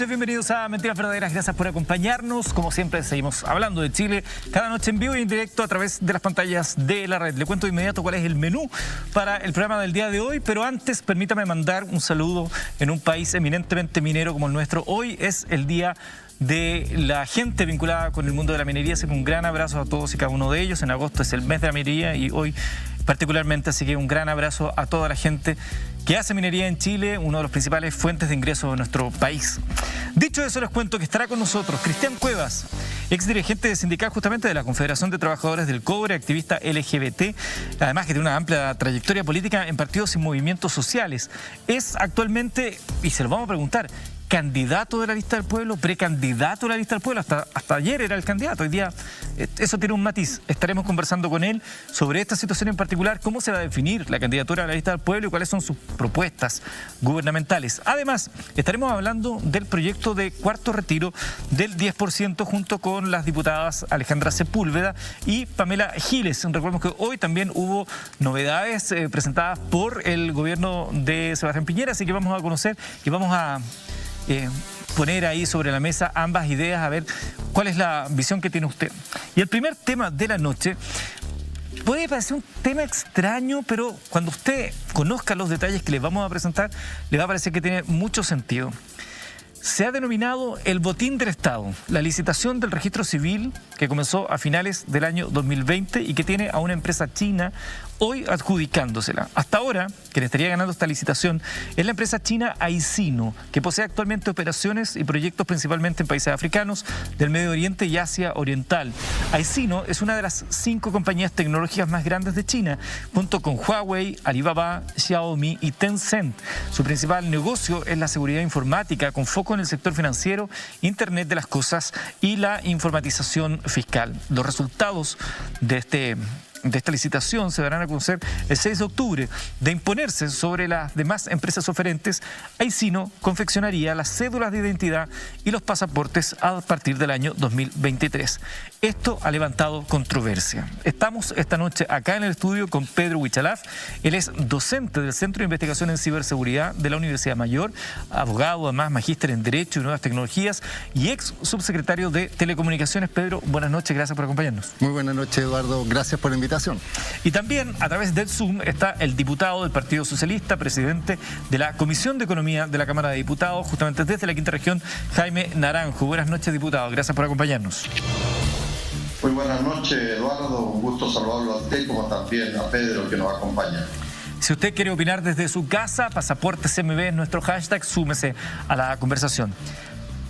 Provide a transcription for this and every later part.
noches, bienvenidos a Mentiras Verdaderas, gracias por acompañarnos. Como siempre, seguimos hablando de Chile cada noche en vivo y en directo a través de las pantallas de la red. Le cuento de inmediato cuál es el menú para el programa del día de hoy, pero antes permítame mandar un saludo en un país eminentemente minero como el nuestro. Hoy es el día de la gente vinculada con el mundo de la minería, así que un gran abrazo a todos y cada uno de ellos. En agosto es el mes de la minería y hoy particularmente, así que un gran abrazo a toda la gente que hace minería en Chile, una de las principales fuentes de ingresos de nuestro país. Dicho eso, les cuento que estará con nosotros Cristian Cuevas, ex dirigente sindical justamente de la Confederación de Trabajadores del Cobre, activista LGBT, además que tiene una amplia trayectoria política en partidos y movimientos sociales. Es actualmente, y se lo vamos a preguntar, candidato de la lista del pueblo, precandidato de la lista del pueblo, hasta ayer era el candidato, hoy día eso tiene un matiz. Estaremos conversando con él sobre esta situación en particular, cómo se va a definir la candidatura a la lista del pueblo y cuáles son sus propuestas gubernamentales. Además, estaremos hablando del proyecto de cuarto retiro del 10% junto con las diputadas Alejandra Sepúlveda y Pamela Giles. Recordemos que hoy también hubo novedades presentadas por el gobierno de Sebastián Piñera, así que vamos a conocer y vamos a poner ahí sobre la mesa ambas ideas, a ver cuál es la visión que tiene usted. Y el primer tema de la noche puede parecer un tema extraño, pero cuando usted conozca los detalles que les vamos a presentar, le va a parecer que tiene mucho sentido. Se ha denominado el botín del Estado, la licitación del registro civil que comenzó a finales del año 2020 y que tiene a una empresa china hoy adjudicándosela. Hasta ahora, quien estaría ganando esta licitación es la empresa china Aicino, que posee actualmente operaciones y proyectos principalmente en países africanos, del Medio Oriente y Asia Oriental. Aicino es una de las 5 compañías tecnológicas más grandes de China, junto con Huawei, Alibaba, Xiaomi y Tencent. Su principal negocio es la seguridad informática, con foco en el sector financiero, Internet de las cosas y la informatización fiscal. Los resultados de esta licitación se darán a conocer el 6 de octubre. De imponerse sobre las demás empresas oferentes, Aicino confeccionaría las cédulas de identidad y los pasaportes a partir del año 2023. Esto ha levantado controversia. Estamos esta noche acá en el estudio con Pedro Huichalaf. Él es docente del Centro de Investigación en Ciberseguridad de la Universidad Mayor, abogado, además magíster en Derecho y Nuevas Tecnologías y ex subsecretario de Telecomunicaciones. Pedro, buenas noches, gracias por acompañarnos. Muy buenas noches, Eduardo, gracias por la invitación. Y también a través del Zoom está el diputado del Partido Socialista, presidente de la Comisión de Economía de la Cámara de Diputados, justamente desde la quinta región, Jaime Naranjo. Buenas noches, diputado, gracias por acompañarnos. Muy buenas noches, Eduardo, un gusto saludarlo a usted como también a Pedro que nos acompaña. Si usted quiere opinar desde su casa, Pasaporte CMB es nuestro hashtag, súmese a la conversación.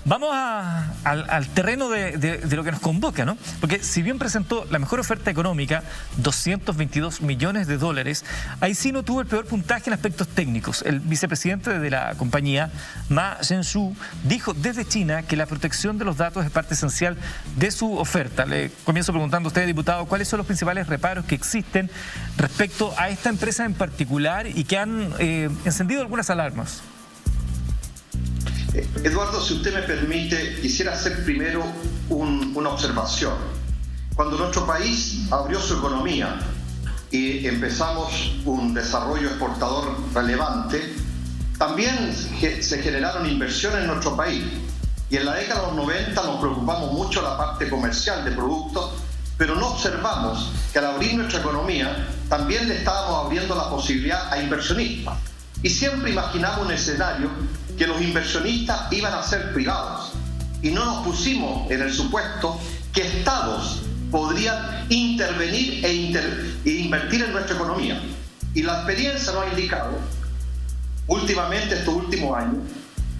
Vamos al terreno de lo que nos convoca, ¿no? Porque si bien presentó la mejor oferta económica, 222 millones de dólares, Aicino tuvo el peor puntaje en aspectos técnicos. El vicepresidente de la compañía, Ma Zhenshu, dijo desde China que la protección de los datos es parte esencial de su oferta. Le comienzo preguntando a usted, diputado, ¿cuáles son los principales reparos que existen respecto a esta empresa en particular y que han encendido algunas alarmas? Eduardo, si usted me permite, quisiera hacer primero una observación. Cuando nuestro país abrió su economía y empezamos un desarrollo exportador relevante, también se generaron inversiones en nuestro país. Y en la década de los 90 nos preocupamos mucho de la parte comercial de productos, pero no observamos que al abrir nuestra economía también le estábamos abriendo la posibilidad a inversionistas. Y siempre imaginamos un escenario que los inversionistas iban a ser privados y no nos pusimos en el supuesto que estados podrían intervenir e invertir en nuestra economía. Y la experiencia nos ha indicado, últimamente, estos últimos años,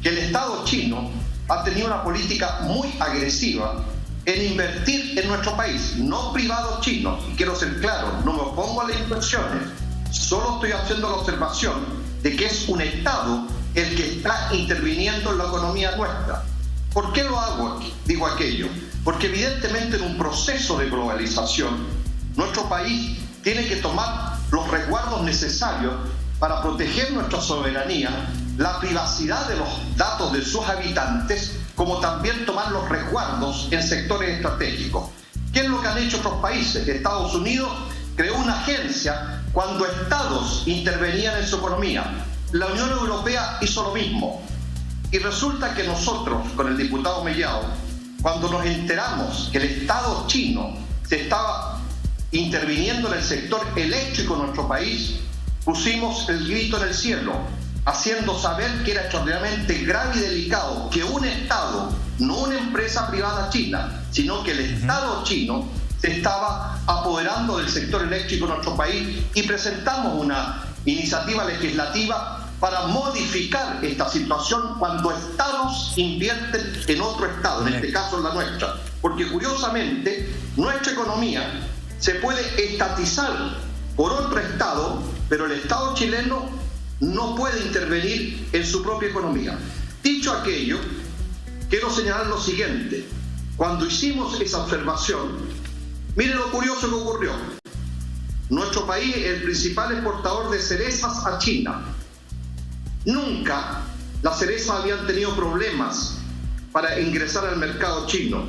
que el Estado chino ha tenido una política muy agresiva en invertir en nuestro país, no privados chinos. Y quiero ser claro, no me opongo a las inversiones, solo estoy haciendo la observación de que es un Estado el que está interviniendo en la economía nuestra. ¿Por qué lo hago? Digo aquello. Porque evidentemente en un proceso de globalización, nuestro país tiene que tomar los resguardos necesarios para proteger nuestra soberanía, la privacidad de los datos de sus habitantes, como también tomar los resguardos en sectores estratégicos. ¿Qué es lo que han hecho otros países? Estados Unidos creó una agencia cuando estados intervenían en su economía. La Unión Europea hizo lo mismo. Y resulta que nosotros, con el diputado Mellado, cuando nos enteramos que el Estado chino se estaba interviniendo en el sector eléctrico de nuestro país, pusimos el grito en el cielo, haciendo saber que era extraordinariamente grave y delicado que un Estado, no una empresa privada china, sino que el Estado chino se estaba apoderando del sector eléctrico de nuestro país, y presentamos una iniciativa legislativa para modificar esta situación cuando estados invierten en otro estado, en este caso en la nuestra. Porque curiosamente, nuestra economía se puede estatizar por otro estado, pero el Estado chileno no puede intervenir en su propia economía. Dicho aquello, quiero señalar lo siguiente. Cuando hicimos esa observación, miren lo curioso que ocurrió. Nuestro país es el principal exportador de cerezas a China. Nunca las cerezas habían tenido problemas para ingresar al mercado chino.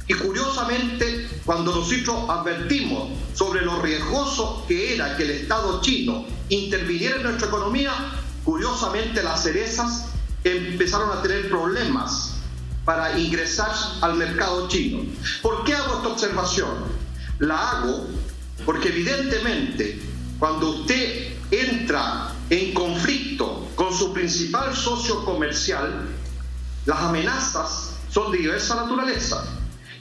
Y curiosamente, cuando nosotros advertimos sobre lo riesgoso que era que el Estado chino interviniera en nuestra economía, curiosamente las cerezas empezaron a tener problemas para ingresar al mercado chino. ¿Por qué hago esta observación? La hago porque evidentemente cuando usted entra en conflicto con su principal socio comercial, las amenazas son de diversa naturaleza.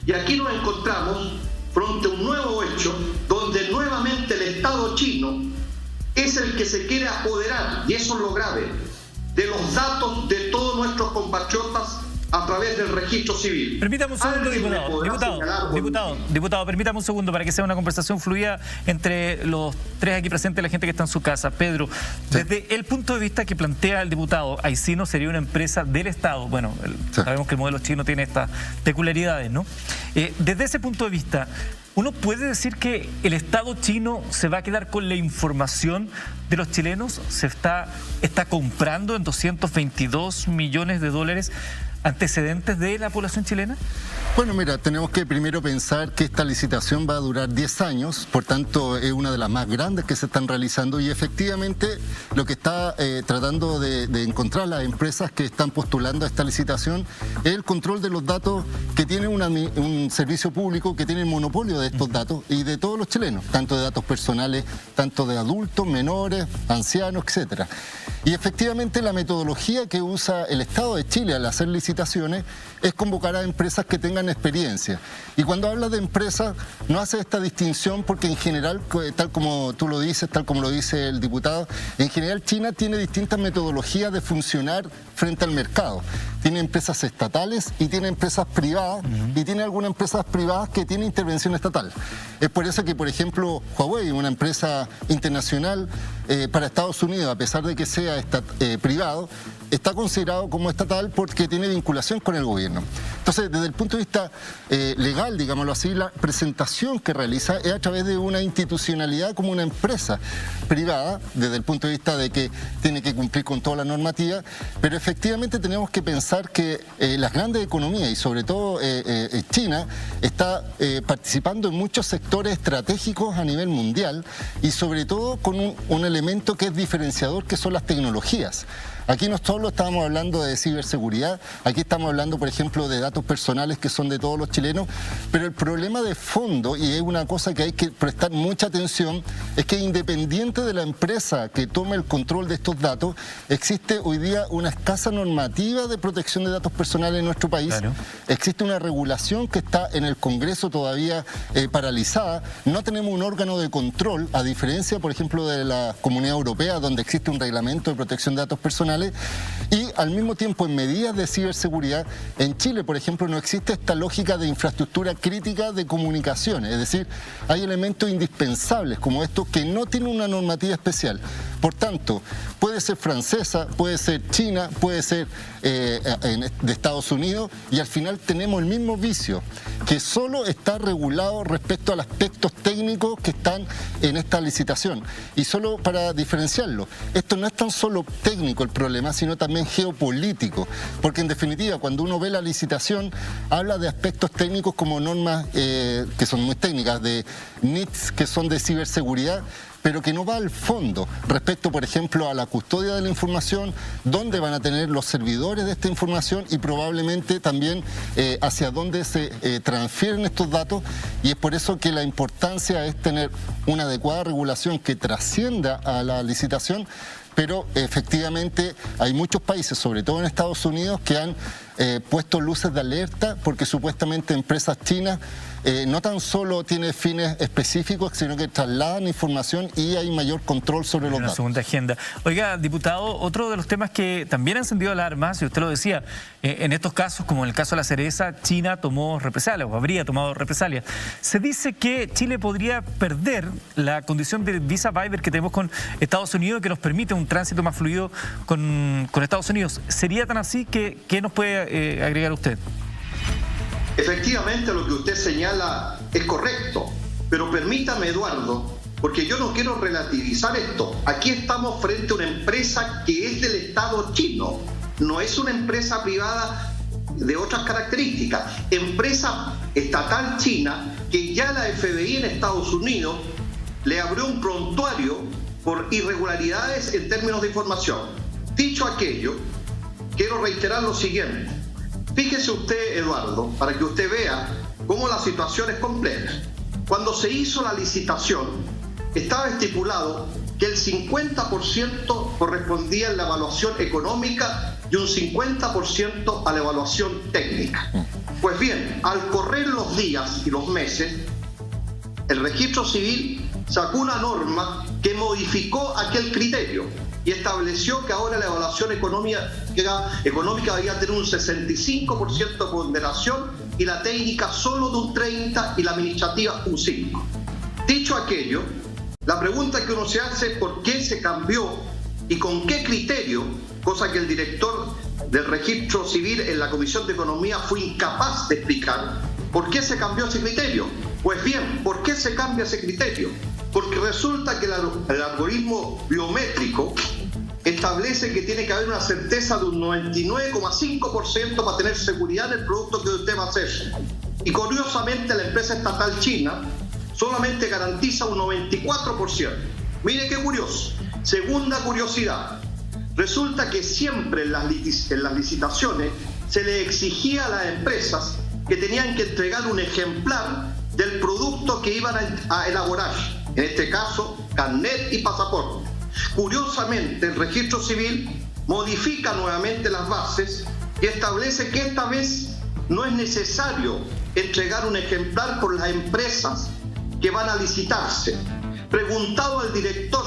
Y aquí nos encontramos frente a un nuevo hecho donde nuevamente el Estado chino es el que se quiere apoderar, y eso es lo grave, de los datos de todos nuestros compatriotas a través del registro civil. Permítame un segundo, diputado, permítame un segundo para que sea una conversación fluida entre los tres aquí presentes, la gente que está en su casa. Pedro, desde el punto de vista que plantea el diputado, Aicino sería una empresa del Estado. Bueno, sabemos que el modelo chino tiene estas peculiaridades, ¿no? Desde ese punto de vista, ¿uno puede decir que el Estado chino se va a quedar con la información de los chilenos? ¿Se está comprando en 222 millones de dólares antecedentes de la población chilena? Bueno, mira, tenemos que primero pensar que esta licitación va a durar 10 años, por tanto es una de las más grandes que se están realizando, y efectivamente lo que está tratando de encontrar las empresas que están postulando a esta licitación es el control de los datos que tiene un servicio público que tiene el monopolio de estos datos y de todos los chilenos, tanto de datos personales, tanto de adultos, menores, ancianos, etcétera. Y efectivamente la metodología que usa el Estado de Chile al hacer licitaciones es convocar a empresas que tengan experiencia. Y cuando habla de empresas, no hace esta distinción porque en general, tal como tú lo dices, tal como lo dice el diputado, en general China tiene distintas metodologías de funcionar frente al mercado. Tiene empresas estatales y tiene empresas privadas, y tiene algunas empresas privadas que tienen intervención estatal. Es por eso que, por ejemplo, Huawei, una empresa internacional para Estados Unidos, a pesar de que sea privado, está considerado como estatal porque tiene vinculación con el gobierno. Entonces, desde el punto de vista legal, digámoslo así, la presentación que realiza es a través de una institucionalidad como una empresa privada, desde el punto de vista de que tiene que cumplir con toda la normativa, pero efectivamente tenemos que pensar que las grandes economías, y sobre todo China, está participando en muchos sectores estratégicos a nivel mundial, y sobre todo con un elemento que es diferenciador, que son las tecnologías. Aquí no solo estamos hablando de ciberseguridad, aquí estamos hablando, por ejemplo, de datos personales que son de todos los chilenos, pero el problema de fondo, y es una cosa que hay que prestar mucha atención, es que independiente de la empresa que tome el control de estos datos, existe hoy día una escasa normativa de protección de datos personales en nuestro país. Claro. Existe una regulación que está en el Congreso todavía paralizada. No tenemos un órgano de control, a diferencia, por ejemplo, de la Comunidad Europea, donde existe un reglamento de protección de datos personales. Y al mismo tiempo, en medidas de ciberseguridad, en Chile, por ejemplo, no existe esta lógica de infraestructura crítica de comunicaciones. Es decir, hay elementos indispensables como estos que no tienen una normativa especial. Por tanto, puede ser francesa, puede ser china, puede ser de Estados Unidos, y al final tenemos el mismo vicio, que solo está regulado respecto a los aspectos técnicos que están en esta licitación. Y solo para diferenciarlo, esto no es tan solo técnico el problema problema, sino también geopolítico, porque en definitiva cuando uno ve la licitación habla de aspectos técnicos como normas que son muy técnicas, de NIST que son de ciberseguridad, pero que no va al fondo respecto, por ejemplo, a la custodia de la información, dónde van a tener los servidores de esta información y probablemente también hacia dónde se transfieren estos datos, y es por eso que la importancia es tener una adecuada regulación que trascienda a la licitación, pero efectivamente hay muchos países, sobre todo en Estados Unidos, que han puesto luces de alerta porque supuestamente empresas chinas no tan solo tienen fines específicos, sino que trasladan información y hay mayor control sobre los datos. Una segunda agenda. Oiga, diputado, otro de los temas que también ha encendido alarmas, y usted lo decía, en estos casos, como en el caso de la cereza, China tomó represalias o habría tomado represalias. Se dice que Chile podría perder la condición de visa waiver que tenemos con Estados Unidos, que nos permite un tránsito más fluido con Estados Unidos. ¿Sería tan así? ¿Qué nos puede agregar usted? Efectivamente, lo que usted señala es correcto, pero permítame, Eduardo, porque yo no quiero relativizar esto. Aquí estamos frente a una empresa que es del Estado chino, no es una empresa privada de otras características. Empresa estatal china que ya la FBI en Estados Unidos le abrió un prontuario por irregularidades en términos de información. Dicho aquello, quiero reiterar lo siguiente. Fíjese usted, Eduardo, para que usted vea cómo la situación es compleja. Cuando se hizo la licitación, estaba estipulado que el 50% correspondía a la evaluación económica y un 50% a la evaluación técnica. Pues bien, al correr los días y los meses, el registro civil sacó una norma que modificó aquel criterio y estableció que ahora la evaluación económica debía tener un 65% de ponderación y la técnica solo de un 30% y la administrativa un 5%. Dicho aquello, la pregunta que uno se hace es por qué se cambió y con qué criterio, cosa que el director del registro civil en la Comisión de Economía fue incapaz de explicar. ¿Por qué se cambió ese criterio? Pues bien, ¿por qué se cambia ese criterio? Porque resulta que el algoritmo biométrico establece que tiene que haber una certeza de un 99,5% para tener seguridad en el producto que usted va a hacer. Y curiosamente la empresa estatal china solamente garantiza un 94%. Mire qué curioso. Segunda curiosidad. Resulta que siempre en las licitaciones se le exigía a las empresas que tenían que entregar un ejemplar del producto que iban a elaborar. En este caso, carnet y pasaporte. Curiosamente, el registro civil modifica nuevamente las bases y establece que esta vez no es necesario entregar un ejemplar por las empresas que van a licitarse. Preguntado al director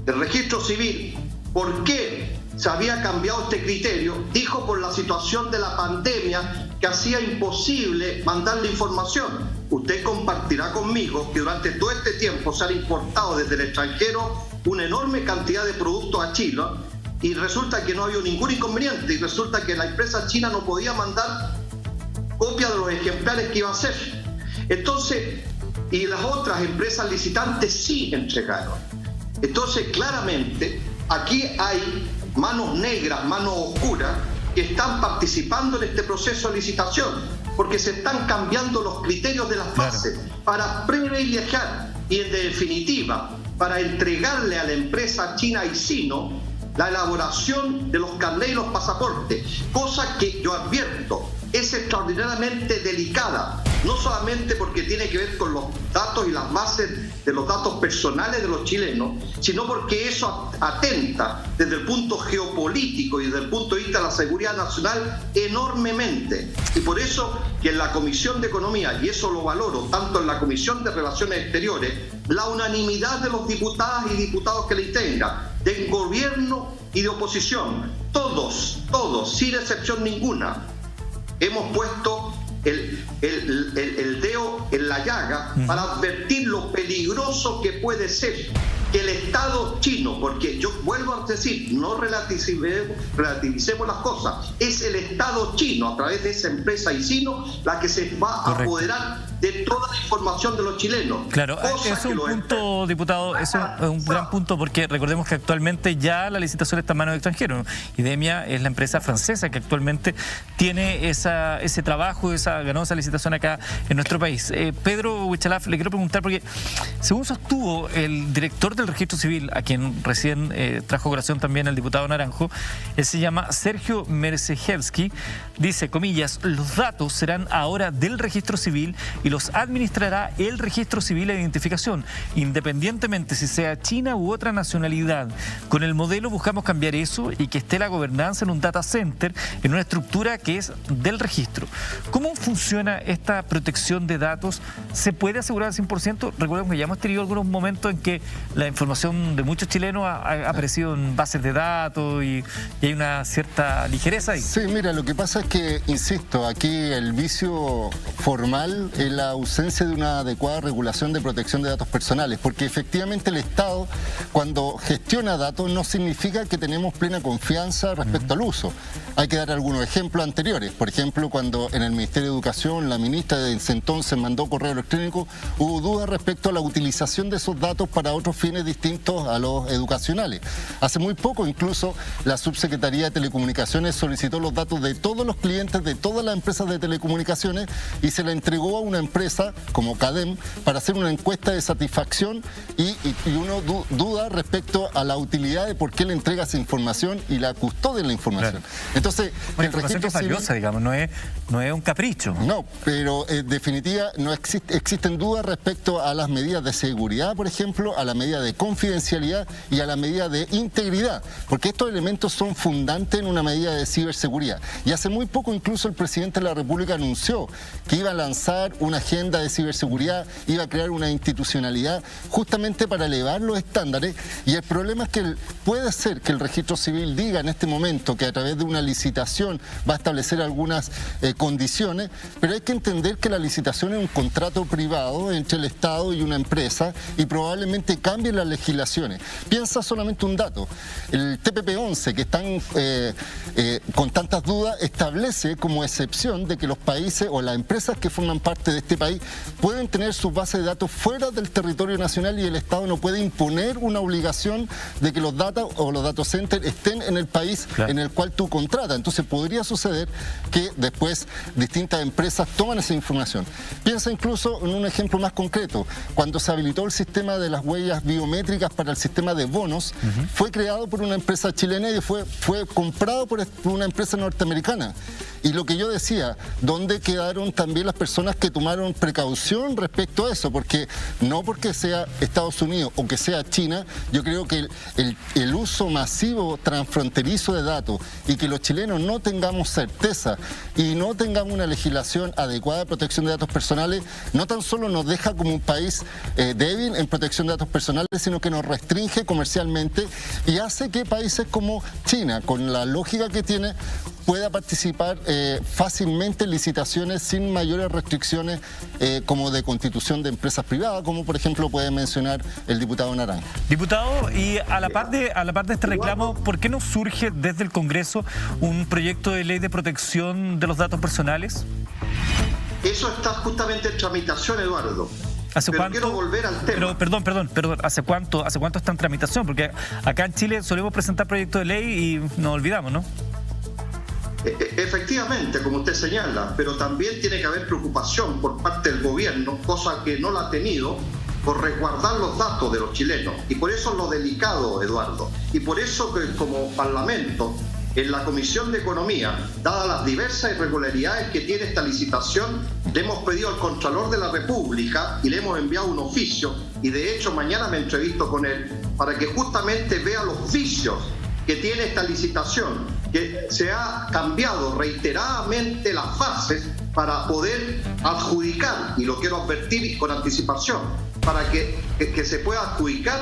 del registro civil por qué se había cambiado este criterio, dijo por la situación de la pandemia que hacía imposible mandar la información. Usted compartirá conmigo que durante todo este tiempo se han importado desde el extranjero una enorme cantidad de productos a Chile y resulta que no había ningún inconveniente y resulta que la empresa china no podía mandar copia de los ejemplares que iba a hacer. Entonces, y las otras empresas licitantes sí entregaron. Entonces, claramente, aquí hay manos negras, manos oscuras, que están participando en este proceso de licitación, porque se están cambiando los criterios de las bases para privilegiar y, en definitiva, para entregarle a la empresa china y sino la elaboración de los carnets y los pasaportes, cosa que yo advierto es extraordinariamente delicada, no solamente porque tiene que ver con los datos y las bases de los datos personales de los chilenos, sino porque eso atenta desde el punto geopolítico y desde el punto de vista de la seguridad nacional enormemente. Y por eso que en la Comisión de Economía, y eso lo valoro, tanto en la Comisión de Relaciones Exteriores, la unanimidad de los diputadas y diputados que le integran, del gobierno y de oposición, todos, sin excepción ninguna, hemos puesto el dedo en la llaga para advertir lo peligroso que puede ser que el Estado chino, porque yo vuelvo a decir, no relativicemos las cosas, es el Estado chino a través de esa empresa y sino la que se va a apoderar de toda la información de los chilenos. Claro, eso es un punto, diputado, eso es un gran punto, porque recordemos que actualmente ya la licitación está en manos de extranjeros. IDEMIA es la empresa francesa que actualmente tiene ese trabajo, ganó esa licitación acá en nuestro país. Pedro Huichalaf, le quiero preguntar, porque según sostuvo el director del Registro Civil, a quien recién trajo colación también el diputado Naranjo, él se llama Sergio Merzejewski, dice, comillas, los datos serán ahora del Registro Civil y los administrará el Registro Civil de Identificación, independientemente si sea China u otra nacionalidad. Con el modelo buscamos cambiar eso y que esté la gobernanza en un data center, en una estructura que es del registro. ¿Cómo funciona esta protección de datos? ¿Se puede asegurar al 100%? Recordemos que ya hemos tenido algunos momentos en que la información de muchos chilenos ha aparecido en bases de datos y hay una cierta ligereza ahí. Sí, mira, lo que pasa es que, insisto, aquí el vicio formal es la ausencia de una adecuada regulación de protección de datos personales, porque efectivamente el Estado, cuando gestiona datos, no significa que tenemos plena confianza respecto al uso. Hay que dar algunos ejemplos anteriores. Por ejemplo, cuando en el Ministerio de Educación la ministra de ese entonces mandó correo electrónico, hubo dudas respecto a la utilización de esos datos para otros fines distintos a los educacionales. Hace muy poco incluso la Subsecretaría de Telecomunicaciones solicitó los datos de todos los clientes de todas las empresas de telecomunicaciones y se la entregó a una empresa como CADEM para hacer una encuesta de satisfacción y uno duda respecto a la utilidad de por qué le entrega esa información y la custodia de la información. Claro. Entonces, el registro es valiosa, digamos, no es un capricho. No, pero en definitiva no existen dudas respecto a las medidas de seguridad, por ejemplo, a la medida de confidencialidad y a la medida de integridad, porque estos elementos son fundantes en una medida de ciberseguridad. Y hace muy poco incluso el presidente de la República anunció que iba a lanzar una agenda de ciberseguridad, iba a crear una institucionalidad justamente para elevar los estándares, y el problema es que puede ser que el Registro Civil diga en este momento que a través de una licitación va a establecer algunas condiciones, pero hay que entender que la licitación es un contrato privado entre el Estado y una empresa y probablemente cambien las legislaciones. Piensa solamente un dato, el TPP-11, que están con tantas dudas, establece como excepción de que los países o las empresas que forman parte de este país pueden tener sus bases de datos fuera del territorio nacional y el Estado no puede imponer una obligación de que los data o los data centers estén en el país en el cual tú contratas. Entonces podría suceder que después distintas empresas toman esa información. Piensa incluso en un ejemplo más concreto. Cuando se habilitó el sistema de las huellas biométricas para el sistema de bonos, fue creado por una empresa chilena y fue comprado por una empresa norteamericana. Y lo que yo decía, ¿dónde quedaron también las personas que tomaron precaución respecto a eso? Porque no porque sea Estados Unidos o que sea China, yo creo que el uso masivo transfronterizo de datos y que los chilenos no tengamos certeza y no tengamos una legislación adecuada de protección de datos personales, no tan solo nos deja como un país débil en protección de datos personales, sino que nos restringe comercialmente y hace que países como China, con la lógica que tiene, pueda participar fácilmente en licitaciones sin mayores restricciones como de constitución de empresas privadas, como por ejemplo puede mencionar el diputado Naranjo. Diputado, y a la par de este reclamo, ¿por qué no surge desde el Congreso un proyecto de ley de protección de los datos personales? Eso está justamente en tramitación, Eduardo. ¿Hace pero cuánto? Quiero volver al tema. Pero, perdón, ¿hace cuánto está en tramitación? Porque acá en Chile solemos presentar proyectos de ley y nos olvidamos, ¿no? Efectivamente, como usted señala, pero también tiene que haber preocupación por parte del gobierno, cosa que no la ha tenido, por resguardar los datos de los chilenos. Y por eso es lo delicado, Eduardo. Y por eso que como Parlamento, en la Comisión de Economía, dadas las diversas irregularidades que tiene esta licitación, le hemos pedido al Contralor de la República y le hemos enviado un oficio, y de hecho mañana me entrevisto con él, para que justamente vea los vicios que tiene esta licitación, que se ha cambiado reiteradamente las fases para poder adjudicar, y lo quiero advertir con anticipación, para que se pueda adjudicar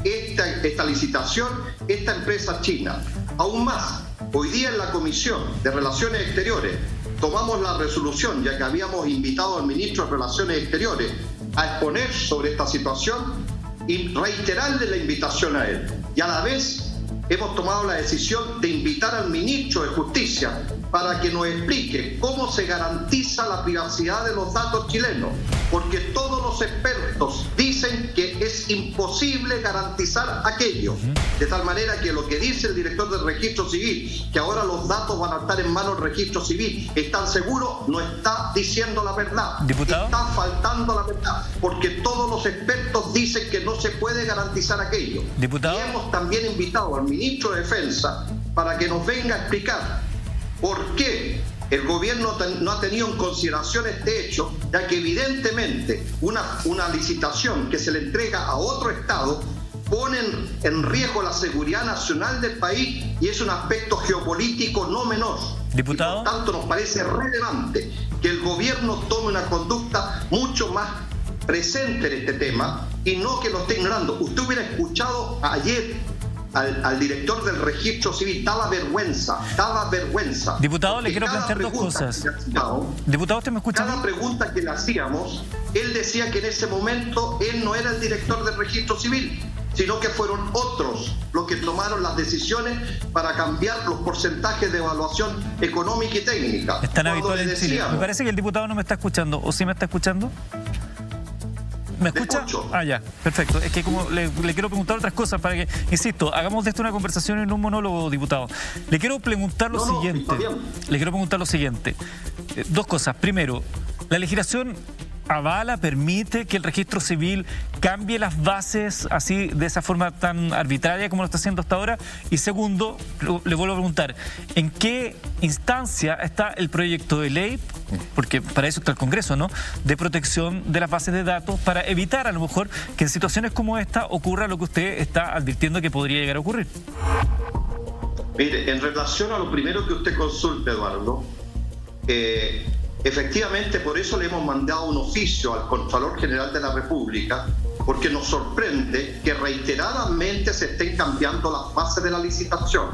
esta licitación, esta empresa china. Aún más, hoy día en la Comisión de Relaciones Exteriores tomamos la resolución, ya que habíamos invitado al ministro de Relaciones Exteriores a exponer sobre esta situación y reiterarle la invitación a él. Y a la vez hemos tomado la decisión de invitar al ministro de Justicia para que nos explique cómo se garantiza la privacidad de los datos chilenos, porque todos los expertos dicen que es imposible garantizar aquello, de tal manera que lo que dice el director del Registro Civil, que ahora los datos van a estar en manos del Registro Civil, ¿están seguros? No está diciendo la verdad. ¿Diputado? Está faltando la verdad, porque todos los expertos dicen que no se puede garantizar aquello. ¿Diputado? Y hemos también invitado al ministro de Defensa para que nos venga a explicar por qué el gobierno no ha tenido en consideración este hecho, ya que evidentemente una licitación que se le entrega a otro Estado pone en riesgo la seguridad nacional del país y es un aspecto geopolítico no menor. ¿Diputado? Y por tanto nos parece relevante que el gobierno tome una conducta mucho más presente en este tema y no que lo esté ignorando. Usted hubiera escuchado ayer al director del Registro Civil, daba vergüenza. Diputado, le quiero plantear dos cosas. Diputado, ¿usted me escucha? Cada pregunta que le hacíamos, él decía que en ese momento él no era el director del Registro Civil, sino que fueron otros los que tomaron las decisiones para cambiar los porcentajes de evaluación económica y técnica. Es tan habitual en Chile. Me parece que el diputado no me está escuchando. ¿O sí me está escuchando? ¿Me escucha? Ah, ya, perfecto. Es que como le quiero preguntar otras cosas para que, insisto, hagamos de esto una conversación en un monólogo, diputado. Le quiero preguntar lo siguiente. Le quiero preguntar lo siguiente. Dos cosas. Primero, la legislación avala, permite que el Registro Civil cambie las bases así, de esa forma tan arbitraria como lo está haciendo hasta ahora. Y segundo, le vuelvo a preguntar, ¿en qué instancia está el proyecto de ley? Porque para eso está el Congreso, ¿no? De protección de las bases de datos para evitar a lo mejor que en situaciones como esta ocurra lo que usted está advirtiendo que podría llegar a ocurrir. Mire, en relación a lo primero que usted consulta, Eduardo, efectivamente por eso le hemos mandado un oficio al Contralor General de la República, porque nos sorprende que reiteradamente se estén cambiando las bases de la licitación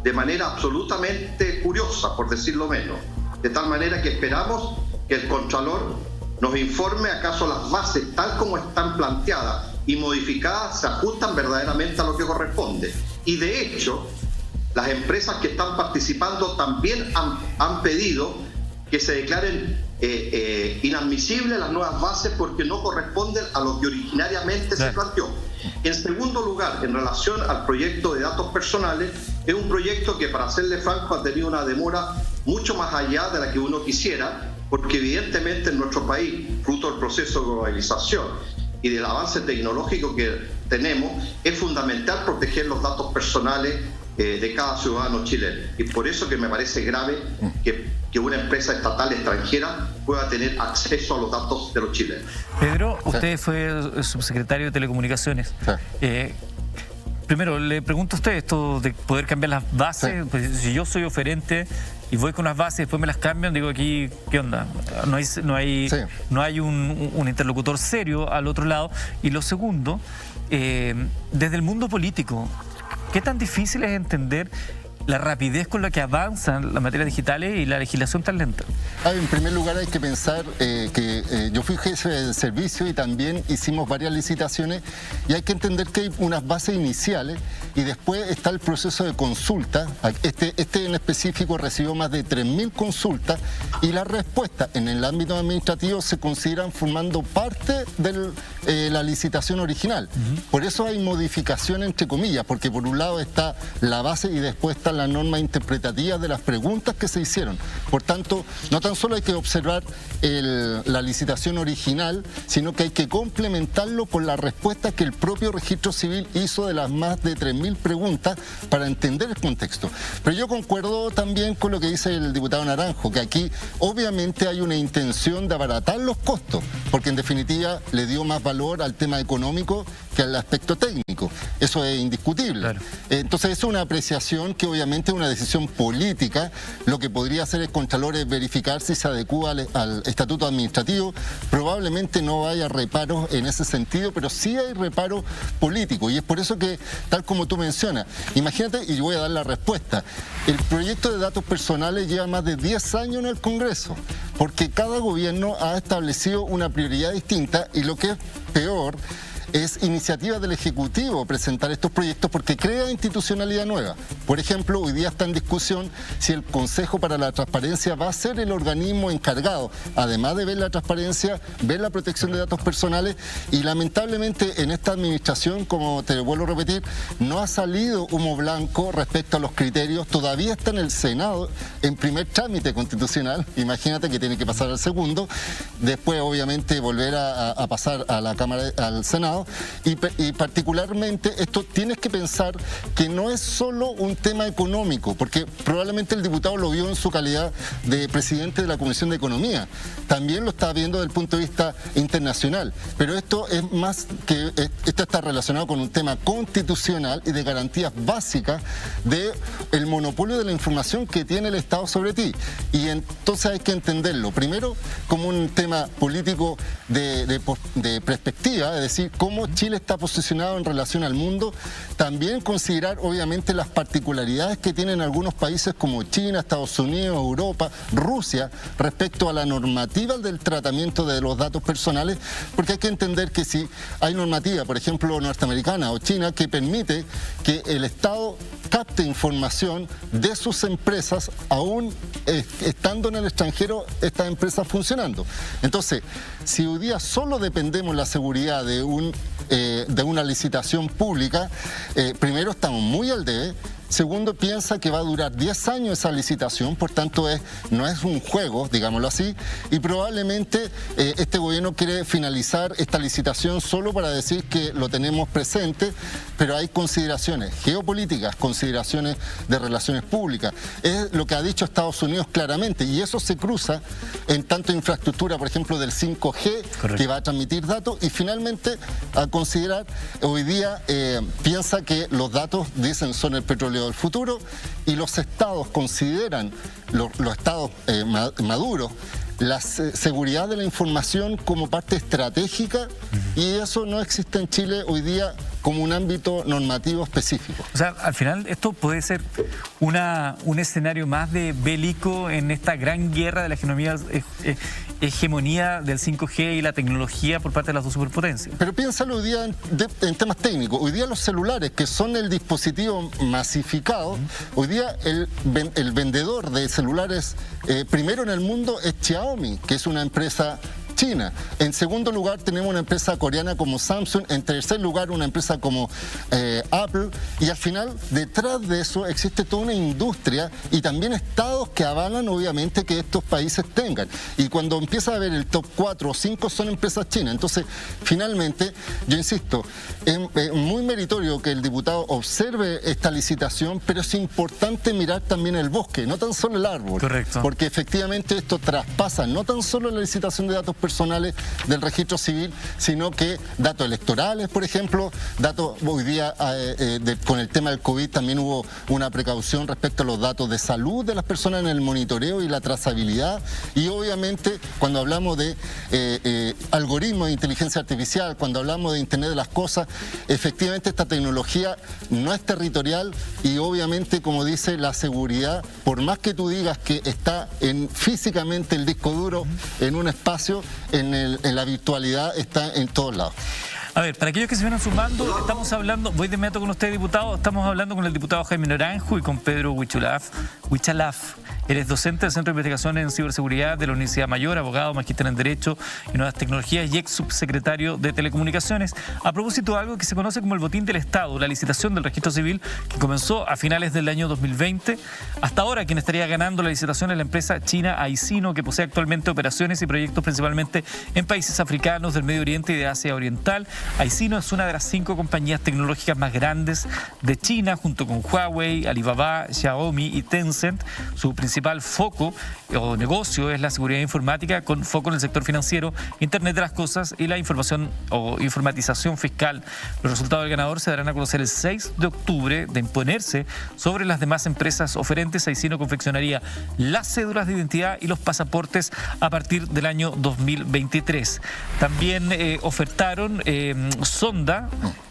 de manera absolutamente curiosa, por decirlo menos. De tal manera que esperamos que el Contralor nos informe acaso las bases tal como están planteadas y modificadas se ajustan verdaderamente a lo que corresponde. Y de hecho, las empresas que están participando también han pedido que se declaren inadmisibles las nuevas bases porque no corresponden a lo que originariamente se planteó. En segundo lugar, en relación al proyecto de datos personales, es un proyecto que, para serle franco, ha tenido una demora mucho más allá de la que uno quisiera, porque evidentemente en nuestro país, fruto del proceso de globalización y del avance tecnológico que tenemos, es fundamental proteger los datos personales de cada ciudadano chileno. Y por eso que me parece grave que una empresa estatal extranjera pueda tener acceso a los datos de los chilenos. Pedro, usted fue subsecretario de Telecomunicaciones. Primero, le pregunto a usted esto de poder cambiar las bases. Pues, si yo soy oferente y voy con unas bases y después me las cambian, digo aquí, ¿qué onda? No hay un interlocutor serio al otro lado. Y lo segundo, desde el mundo político, ¿qué tan difícil es entender la rapidez con la que avanzan las materias digitales y la legislación tan lenta? En primer lugar hay que pensar que yo fui jefe de servicio y también hicimos varias licitaciones y hay que entender que hay unas bases iniciales y después está el proceso de consulta. Este en específico recibió más de 3.000 consultas y las respuestas en el ámbito administrativo se consideran formando parte de la licitación original. Por eso hay modificación entre comillas, porque por un lado está la base y después está la norma interpretativa de las preguntas que se hicieron. Por tanto, no tan solo hay que observar la licitación original, sino que hay que complementarlo con la respuesta que el propio Registro Civil hizo de las más de 3.000 preguntas para entender el contexto. Pero yo concuerdo también con lo que dice el diputado Naranjo, que aquí obviamente hay una intención de abaratar los costos, porque en definitiva le dio más valor al tema económico que al aspecto técnico. Eso es indiscutible. Claro. Entonces es una apreciación que obviamente es una decisión política. Lo que podría hacer el Contralor es verificar si se adecúa al estatuto administrativo. Probablemente no haya reparos en ese sentido, pero sí hay reparos políticos. Y es por eso que, tal como tú mencionas, imagínate, y voy a dar la respuesta, el proyecto de datos personales lleva más de 10 años en el Congreso, porque cada gobierno ha establecido una prioridad distinta y lo que es peor, es iniciativa del Ejecutivo presentar estos proyectos porque crea institucionalidad nueva. Por ejemplo, hoy día está en discusión si el Consejo para la Transparencia va a ser el organismo encargado, además de ver la transparencia, ver la protección de datos personales, y lamentablemente en esta administración, como te vuelvo a repetir, no ha salido humo blanco respecto a los criterios. Todavía está en el Senado en primer trámite constitucional, imagínate que tiene que pasar al segundo, después obviamente volver a pasar a la Cámara, al Senado, y particularmente esto tienes que pensar que no es solo un tema económico, porque probablemente el diputado lo vio en su calidad de presidente de la Comisión de Economía, también lo está viendo desde el punto de vista internacional, pero esto es más que, esto está relacionado con un tema constitucional y de garantías básicas del monopolio de la información que tiene el Estado sobre ti, y entonces hay que entenderlo primero como un tema político de perspectiva, es decir, cómo Chile está posicionado en relación al mundo, también considerar obviamente las particularidades que tienen algunos países como China, Estados Unidos, Europa, Rusia, respecto a la normativa del tratamiento de los datos personales, porque hay que entender que si hay normativa, por ejemplo, norteamericana o china, que permite que el Estado capte información de sus empresas aún estando en el extranjero estas empresas funcionando. Entonces, si hoy día solo dependemos la seguridad de una licitación pública, primero estamos muy al debe. Segundo, piensa que va a durar 10 años esa licitación, por tanto no es un juego, digámoslo así, y probablemente este gobierno quiere finalizar esta licitación solo para decir que lo tenemos presente, pero hay consideraciones geopolíticas, consideraciones de relaciones públicas. Es lo que ha dicho Estados Unidos claramente, y eso se cruza en tanto infraestructura, por ejemplo, del 5G, correcto, que va a transmitir datos, y finalmente a considerar, hoy día piensa que los datos, dicen, son el petróleo del futuro, y los estados consideran, los estados maduros, la seguridad de la información como parte estratégica, y eso no existe en Chile hoy día como un ámbito normativo específico. O sea, al final esto puede ser un escenario más de bélico en esta gran guerra de la hegemonía del 5G y la tecnología por parte de las dos superpotencias. Pero piénsalo hoy día en temas técnicos. Hoy día los celulares, que son el dispositivo masificado, hoy día el vendedor de celulares primero en el mundo es Xiaomi, que es una empresa china. En segundo lugar tenemos una empresa coreana como Samsung, en tercer lugar una empresa como Apple, y al final detrás de eso existe toda una industria y también estados que avalan obviamente que estos países tengan, y cuando empieza a ver el top 4 o 5 son empresas chinas. Entonces finalmente, yo insisto, es muy meritorio que el diputado observe esta licitación, pero es importante mirar también el bosque, no tan solo el árbol. Correcto. Porque efectivamente esto traspasa no tan solo la licitación de datos personales del registro civil, sino que datos electorales, por ejemplo, datos hoy día con el tema del COVID también hubo una precaución respecto a los datos de salud de las personas en el monitoreo y la trazabilidad, y obviamente cuando hablamos de algoritmos de inteligencia artificial, cuando hablamos de Internet de las cosas, efectivamente esta tecnología no es territorial, y obviamente, como dice, la seguridad, por más que tú digas que está físicamente el disco duro en un espacio, en la virtualidad está en todos lados. A ver, para aquellos que se vienen sumando, estamos hablando, voy de inmediato con usted, diputado, estamos hablando con el diputado Jaime Naranjo y con Pedro Huichalaf. Eres docente del Centro de Investigación en Ciberseguridad de la Universidad Mayor, abogado, magíster en Derecho y Nuevas Tecnologías y ex subsecretario de Telecomunicaciones. A propósito de algo que se conoce como el botín del Estado, la licitación del registro civil que comenzó a finales del año 2020. Hasta ahora quien estaría ganando la licitación es la empresa china Aicino, que posee actualmente operaciones y proyectos principalmente en países africanos del Medio Oriente y de Asia Oriental. Aicino es una de las 5 compañías tecnológicas más grandes de China, junto con Huawei, Alibaba, Xiaomi y Tencent. Su principal foco o negocio es la seguridad informática, con foco en el sector financiero, Internet de las cosas y la información o informatización fiscal. Los resultados del ganador se darán a conocer el 6 de octubre. De imponerse sobre las demás empresas oferentes, Aicino confeccionaría las cédulas de identidad y los pasaportes a partir del año 2023. También ofertaron Sonda,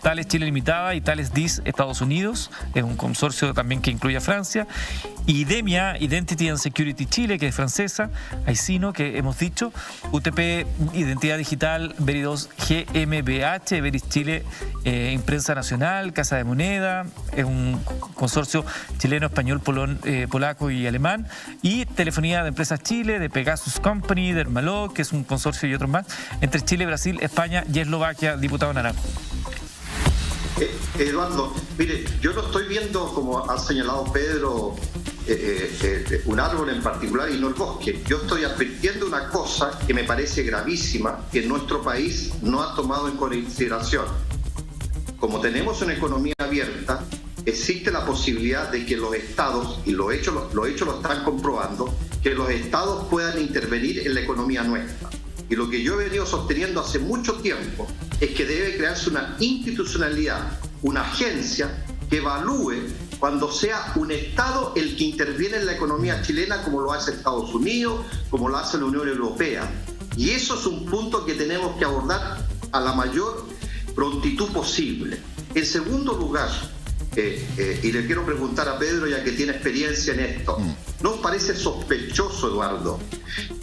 Thales Chile Limitada y Thales DIS Estados Unidos, es un consorcio también que incluye a Francia, IDEMIA, Identity and Security Chile, que es francesa, Aicino, que hemos dicho, UTP Identidad Digital, Veridos GmbH, Veris Chile, Imprensa Nacional, Casa de Moneda, es un consorcio chileno, español, polaco y alemán, y Telefonía de Empresas Chile, de Pegasus Company, de Hermalog, que es un consorcio y otros más, entre Chile, Brasil, España y Eslovaquia. Diputado Naranjo. Eduardo, mire, yo no estoy viendo, como ha señalado Pedro, un árbol en particular y no el bosque. Yo estoy advirtiendo una cosa que me parece gravísima, que nuestro país no ha tomado en consideración. Como tenemos una economía abierta, existe la posibilidad de que los estados, y los hechos lo están comprobando, que los estados puedan intervenir en la economía nuestra. Y lo que yo he venido sosteniendo hace mucho tiempo es que debe crearse una institucionalidad, una agencia que evalúe cuando sea un Estado el que interviene en la economía chilena, como lo hace Estados Unidos, como lo hace la Unión Europea. Y eso es un punto que tenemos que abordar a la mayor prontitud posible. En segundo lugar, y le quiero preguntar a Pedro, ya que tiene experiencia en esto, ¿no os parece sospechoso, Eduardo,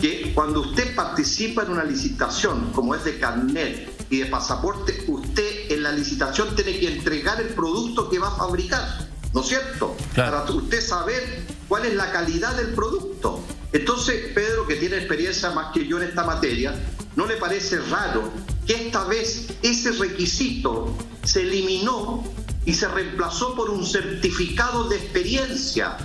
que cuando usted participa en una licitación como es de carnet y de pasaporte, usted en la licitación tiene que entregar el producto que va a fabricar, ¿no es cierto? Claro. Para usted saber cuál es la calidad del producto. Entonces, Pedro, que tiene experiencia más que yo en esta materia, ¿no le parece raro que esta vez ese requisito se eliminó y se reemplazó por un certificado de experiencia?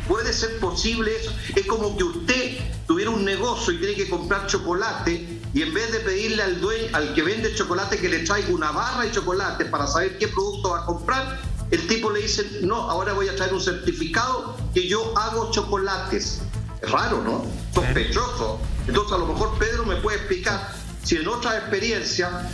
¿Puede ser posible eso? Es como que usted tuviera un negocio y tiene que comprar chocolate y en vez de pedirle al dueño, al que vende chocolate, que le traiga una barra de chocolate para saber qué producto va a comprar, el tipo le dice, no, ahora voy a traer un certificado que yo hago chocolates. Es raro, ¿no? Sospechoso. Entonces, a lo mejor Pedro me puede explicar si en otra experiencia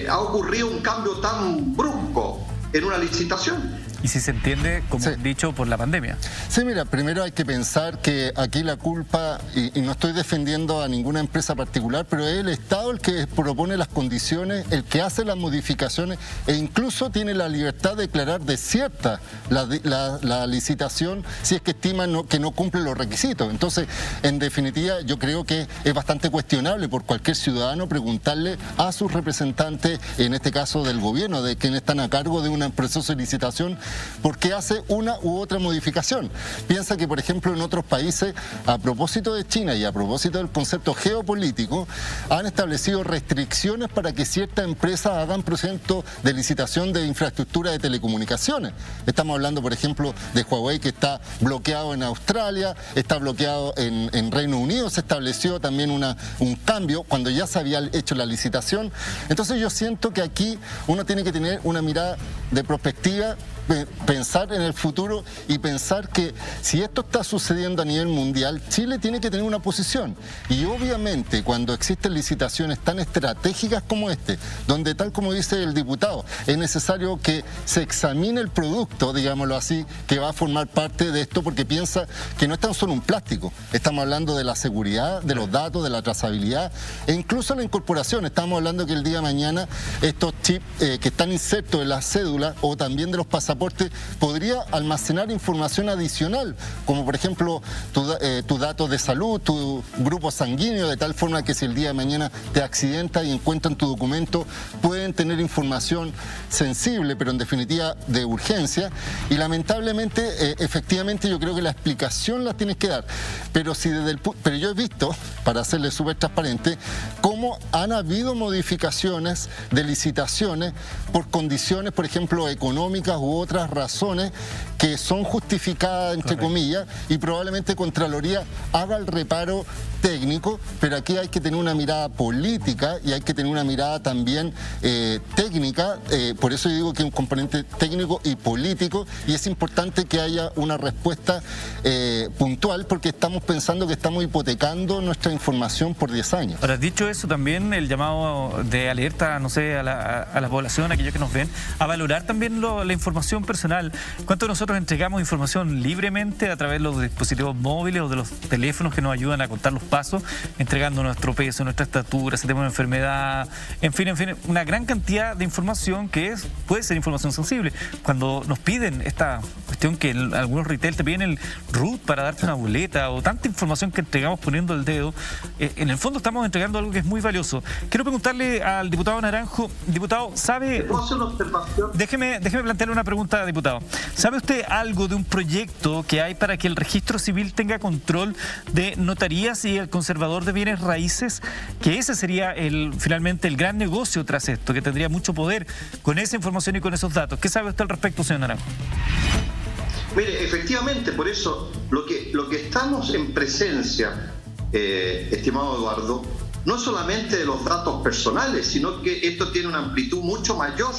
ha ocurrido un cambio tan brusco en una licitación. Y si se entiende, como dicho, por la pandemia. Sí, mira, primero hay que pensar que aquí la culpa, y no estoy defendiendo a ninguna empresa particular, pero es el Estado el que propone las condiciones, el que hace las modificaciones e incluso tiene la libertad de declarar desierta la licitación si es que estima que no cumple los requisitos. Entonces, en definitiva, yo creo que es bastante cuestionable por cualquier ciudadano preguntarle a sus representantes, en este caso del gobierno, de quienes están a cargo de un proceso de licitación, ¿por qué hace una u otra modificación? Piensa que, por ejemplo, en otros países, a propósito de China y a propósito del concepto geopolítico, han establecido restricciones para que ciertas empresas hagan procesos de licitación de infraestructura de telecomunicaciones. Estamos hablando, por ejemplo, de Huawei, que está bloqueado en Australia, está bloqueado en Reino Unido. Se estableció también un cambio cuando ya se había hecho la licitación. Entonces yo siento que aquí uno tiene que tener una mirada de perspectiva, pensar en el futuro y pensar que si esto está sucediendo a nivel mundial, Chile tiene que tener una posición. Y obviamente cuando existen licitaciones tan estratégicas como donde, tal como dice el diputado, es necesario que se examine el producto, digámoslo así, que va a formar parte de esto, porque piensa que no es tan solo un plástico, estamos hablando de la seguridad, de los datos, de la trazabilidad e incluso la incorporación. Estamos hablando que el día de mañana estos chips que están insertos en las cédulas o también de los pasaportes podría almacenar información adicional, como por ejemplo tus datos de salud, tu grupo sanguíneo, de tal forma que si el día de mañana te accidentas y encuentran tu documento, pueden tener información sensible, pero en definitiva de urgencia. Y lamentablemente, efectivamente, yo creo que la explicación la tienes que dar. Pero yo he visto, para serle súper transparente, cómo han habido modificaciones de licitaciones por condiciones, por ejemplo, económicas u otras razones que son justificadas, entre comillas, y probablemente Contraloría haga el reparo técnico, pero aquí hay que tener una mirada política y hay que tener una mirada también técnica. Por eso yo digo que es un componente técnico y político, y es importante que haya una respuesta puntual, porque estamos pensando que estamos hipotecando nuestra información por 10 años. Ahora, dicho eso, también el llamado de alerta, no sé, a la población, a aquellos que nos ven, a valorar también la información personal. ¿Cuánto nosotros entregamos información libremente a través de los dispositivos móviles o de los teléfonos que nos ayudan a contar los pasos, entregando nuestro peso, nuestra estatura, si tenemos una enfermedad, en fin, una gran gran cantidad de información que puede ser información sensible. Cuando nos piden esta cuestión que algunos retail te piden el root para darte una boleta o tanta información que entregamos poniendo el dedo, en el fondo estamos entregando algo que es muy valioso. Quiero preguntarle al diputado Naranjo, diputado, ¿sabe? ¿Puedo hacer una observación? Déjeme plantearle una pregunta, diputado. ¿Sabe usted algo de un proyecto que hay para que el registro civil tenga control de notarías y el conservador de bienes raíces? Que ese sería finalmente el gran negocio tras esto, que tendría mucho poder con esa información y con esos datos. ¿Qué sabe usted al respecto, señor Naranjo? Mire, efectivamente, por eso lo que estamos en presencia, estimado Eduardo, no solamente de los datos personales, sino que esto tiene una amplitud mucho mayor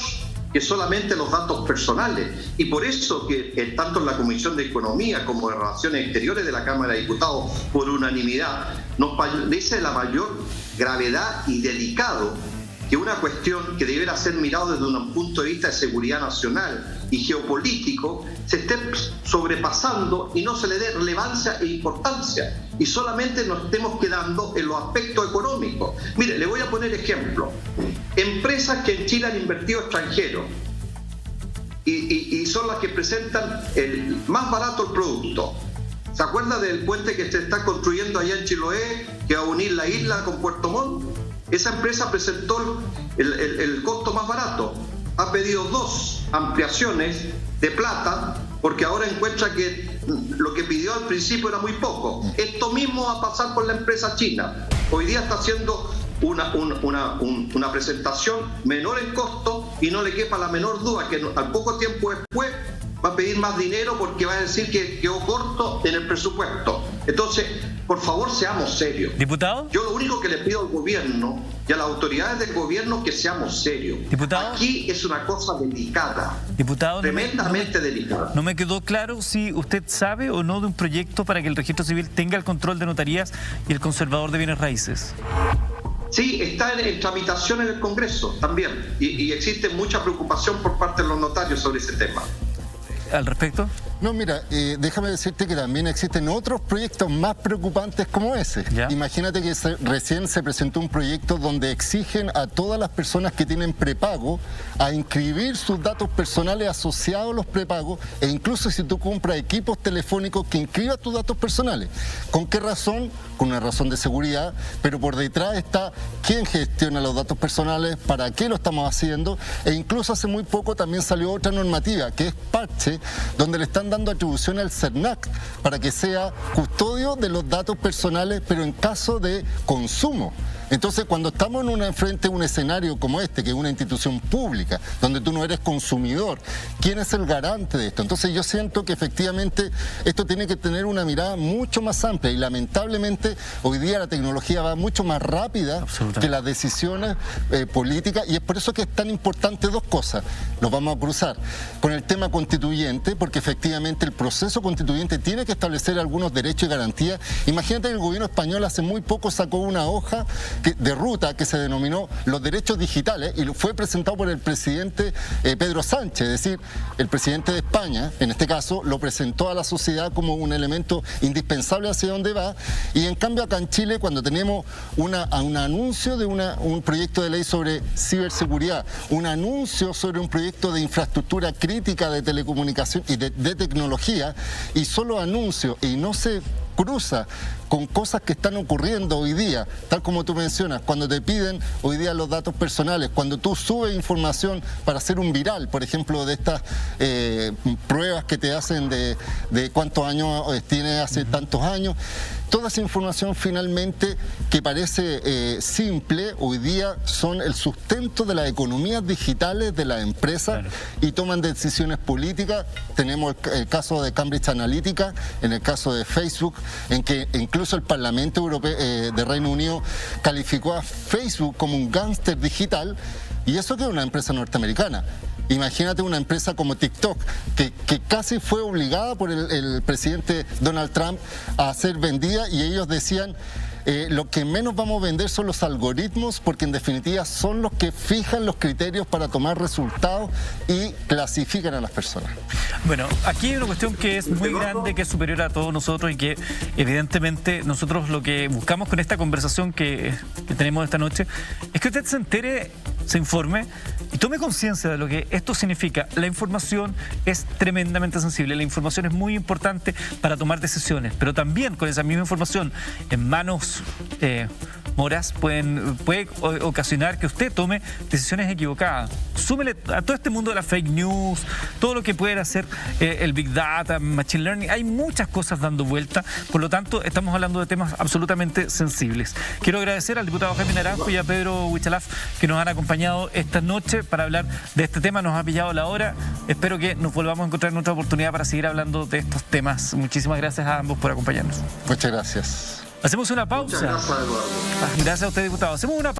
que solamente los datos personales. Y por eso que tanto en la Comisión de Economía como en Relaciones Exteriores de la Cámara de Diputados, por unanimidad, nos parece la mayor gravedad y delicado que una cuestión que deberá ser mirado desde un punto de vista de seguridad nacional y geopolítico se esté sobrepasando y no se le dé relevancia e importancia y solamente nos estemos quedando en los aspectos económicos. Mire, le voy a poner ejemplo. Empresas que en Chile han invertido extranjeros y son las que presentan más barato el producto. ¿Se acuerda del puente que se está construyendo allá en Chiloé que va a unir la isla con Puerto Montt? Esa empresa presentó el costo más barato. Ha pedido 2 ampliaciones de plata porque ahora encuentra que lo que pidió al principio era muy poco. Esto mismo va a pasar con la empresa china. Hoy día está haciendo una presentación menor en costo y no le quepa la menor duda que al poco tiempo después va a pedir más dinero porque va a decir que quedó corto en el presupuesto. Entonces, por favor, seamos serios. ¿Diputado? Yo lo único que le pido al gobierno y a las autoridades del gobierno es que seamos serios. ¿Diputado? Aquí es una cosa delicada. Diputado, tremendamente delicada. No me quedó claro si usted sabe o no de un proyecto para que el registro civil tenga el control de notarías y el conservador de bienes raíces. Sí, está en tramitación en el Congreso también. Y existe mucha preocupación por parte de los notarios sobre ese tema. ¿Al respecto? No, mira, déjame decirte que también existen otros proyectos más preocupantes como ese. ¿Ya? Imagínate que recién se presentó un proyecto donde exigen a todas las personas que tienen prepago a inscribir sus datos personales asociados a los prepagos e incluso si tú compras equipos telefónicos que inscribas tus datos personales. ¿Con qué razón? Con una razón de seguridad, pero por detrás está quién gestiona los datos personales, para qué lo estamos haciendo e incluso hace muy poco también salió otra normativa que es parche, donde le están dando atribución al CERNAC para que sea custodio de los datos personales, pero en caso de consumo. Entonces, cuando estamos frente a un escenario como este, que es una institución pública, donde tú no eres consumidor, ¿quién es el garante de esto? Entonces, yo siento que efectivamente esto tiene que tener una mirada mucho más amplia y lamentablemente hoy día la tecnología va mucho más rápida que las decisiones políticas y es por eso que es tan importante 2 cosas. Nos vamos a cruzar con el tema constituyente, porque efectivamente el proceso constituyente tiene que establecer algunos derechos y garantías. Imagínate que el gobierno español hace muy poco sacó una hoja de ruta que se denominó los derechos digitales y fue presentado por el presidente Pedro Sánchez, es decir, el presidente de España, en este caso, lo presentó a la sociedad como un elemento indispensable hacia dónde va y en cambio acá en Chile cuando tenemos un anuncio de un proyecto de ley sobre ciberseguridad, un anuncio sobre un proyecto de infraestructura crítica de telecomunicación y de tecnología y solo anuncio y no se cruza con cosas que están ocurriendo hoy día, tal como tú mencionas, cuando te piden hoy día los datos personales, cuando tú subes información para hacer un viral, por ejemplo, de estas pruebas que te hacen de cuántos años tienes hace tantos años, toda esa información finalmente que parece simple, hoy día son el sustento de las economías digitales de las empresas y toman decisiones políticas. Tenemos el caso de Cambridge Analytica, en el caso de Facebook, en que incluso el Parlamento Europeo de Reino Unido calificó a Facebook como un gángster digital y eso que es una empresa norteamericana. Imagínate una empresa como TikTok, que casi fue obligada por el presidente Donald Trump a ser vendida y ellos decían lo que menos vamos a vender son los algoritmos porque en definitiva son los que fijan los criterios para tomar resultados y clasifican a las personas. Bueno, aquí hay una cuestión que es muy grande, que es superior a todos nosotros y que evidentemente nosotros lo que buscamos con esta conversación que tenemos esta noche es que usted se entere se informe y tome conciencia de lo que esto significa. La información es tremendamente sensible, la información es muy importante para tomar decisiones, pero también con esa misma información en manos moras puede ocasionar que usted tome decisiones equivocadas. Súmele a todo este mundo de la fake news, todo lo que puede hacer el Big Data, Machine Learning, hay muchas cosas dando vuelta, por lo tanto estamos hablando de temas absolutamente sensibles. Quiero agradecer al diputado Jaime Naranjo y a Pedro Huichalaf que nos han acompañado esta noche para hablar de este tema. Nos ha pillado la hora, espero que nos volvamos a encontrar en otra oportunidad para seguir hablando de estos temas. Muchísimas gracias a ambos por acompañarnos. Muchas gracias. Hacemos una pausa. Muchas gracias, Eduardo. Gracias a usted, diputado. Hacemos una pausa.